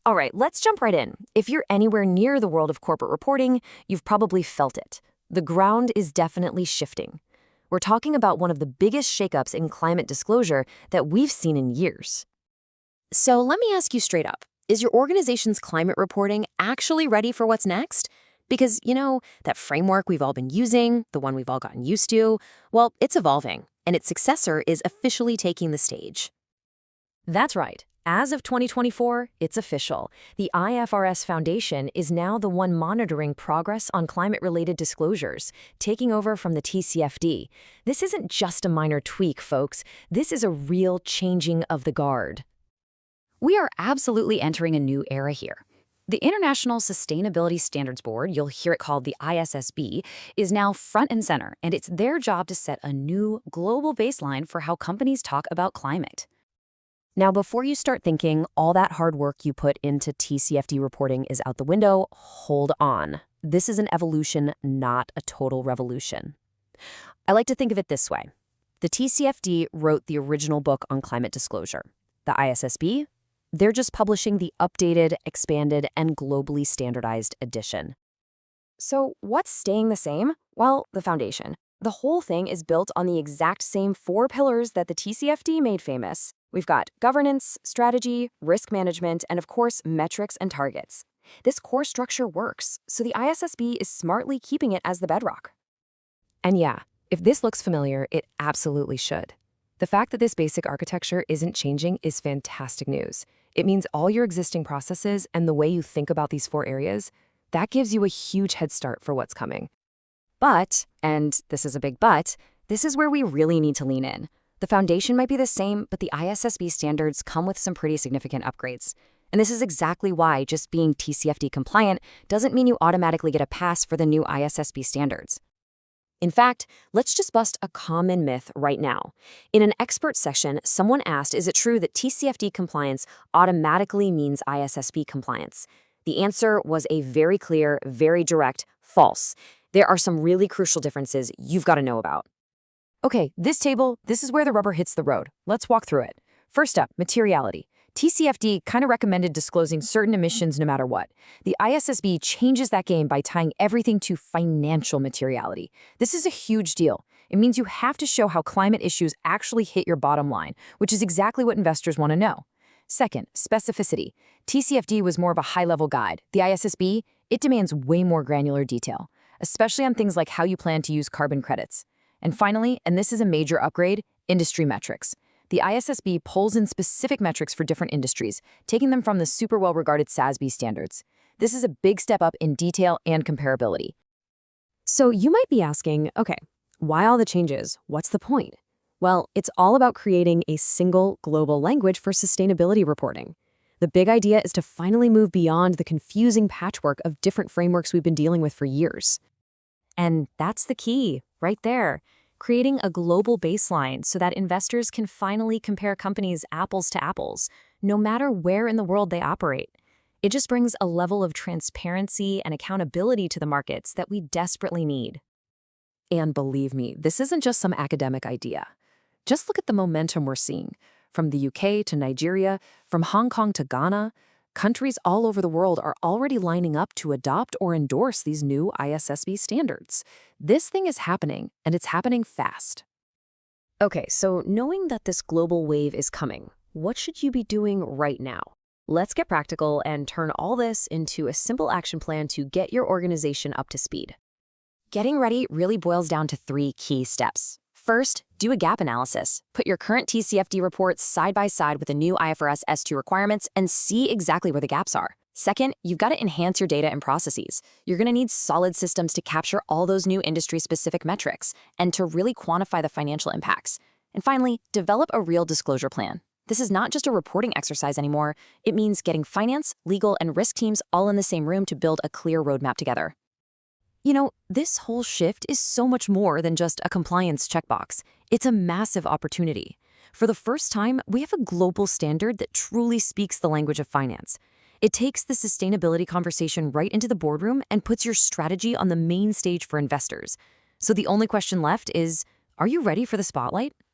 All right, let's jump right in. If you're anywhere near the world of corporate reporting, you've probably felt it. The ground is definitely shifting. We're talking about one of the biggest shakeups in climate disclosure that we've seen in years. So let me ask you straight up. Is your organization's climate reporting actually ready for what's next? Because, that framework we've all been using, the one we've all gotten used to, well, it's evolving, and its successor is officially taking the stage. That's right. As of 2024, it's official. The IFRS Foundation is now the one monitoring progress on climate-related disclosures, taking over from the TCFD. This isn't just a minor tweak, folks. This is a real changing of the guard. We are absolutely entering a new era here. The International Sustainability Standards Board, you'll hear it called the ISSB, is now front and center, and it's their job to set a new global baseline for how companies talk about climate. Now, before you start thinking all that hard work you put into TCFD reporting is out the window, hold on. This is an evolution, not a total revolution. I like to think of it this way. The TCFD wrote the original book on climate disclosure. The ISSB, they're just publishing the updated, expanded, and globally standardized edition. So what's staying the same? Well, the foundation. The whole thing is built on the exact same 4 pillars that the TCFD made famous. We've got governance, strategy, risk management, and of course, metrics and targets. This core structure works, so the ISSB is smartly keeping it as the bedrock. And yeah, if this looks familiar, it absolutely should. The fact that this basic architecture isn't changing is fantastic news. It means all your existing processes and the way you think about these 4 areas, that gives you a huge head start for what's coming. But, and this is a big but, this is where we really need to lean in. The foundation might be the same, but the ISSB standards come with some pretty significant upgrades. And this is exactly why just being TCFD compliant doesn't mean you automatically get a pass for the new ISSB standards. In fact, let's just bust a common myth right now. In an expert session, someone asked, is it true that TCFD compliance automatically means ISSB compliance? The answer was a very clear, very direct false. There are some really crucial differences you've got to know about. Okay, this is where the rubber hits the road. Let's walk through it. First up, materiality. TCFD kind of recommended disclosing certain emissions no matter what. The ISSB changes that game by tying everything to financial materiality. This is a huge deal. It means you have to show how climate issues actually hit your bottom line, which is exactly what investors want to know. Second, specificity. TCFD was more of a high-level guide. The ISSB, it demands way more granular detail, especially on things like how you plan to use carbon credits. And finally, and this is a major upgrade, industry metrics. The ISSB pulls in specific metrics for different industries, taking them from the super well-regarded SASB standards. This is a big step up in detail and comparability. So you might be asking, okay, why all the changes? What's the point? Well, it's all about creating a single global language for sustainability reporting. The big idea is to finally move beyond the confusing patchwork of different frameworks we've been dealing with for years. And that's the key, right there. Creating a global baseline so that investors can finally compare companies apples to apples, no matter where in the world they operate. It just brings a level of transparency and accountability to the markets that we desperately need. And believe me, this isn't just some academic idea. Just look at the momentum we're seeing. From the UK to Nigeria, from Hong Kong to Ghana, countries all over the world are already lining up to adopt or endorse these new ISSB standards. This thing is happening, and it's happening fast. Okay, so knowing that this global wave is coming, what should you be doing right now? Let's get practical and turn all this into a simple action plan to get your organization up to speed. Getting ready really boils down to 3 key steps. First, do a gap analysis. Put your current TCFD reports side by side with the new IFRS S2 requirements and see exactly where the gaps are. Second, you've got to enhance your data and processes. You're going to need solid systems to capture all those new industry-specific metrics and to really quantify the financial impacts. And finally, develop a real disclosure plan. This is not just a reporting exercise anymore. It means getting finance, legal, and risk teams all in the same room to build a clear roadmap together. This whole shift is so much more than just a compliance checkbox. It's a massive opportunity. For the first time, we have a global standard that truly speaks the language of finance. It takes the sustainability conversation right into the boardroom and puts your strategy on the main stage for investors. So the only question left is, are you ready for the spotlight?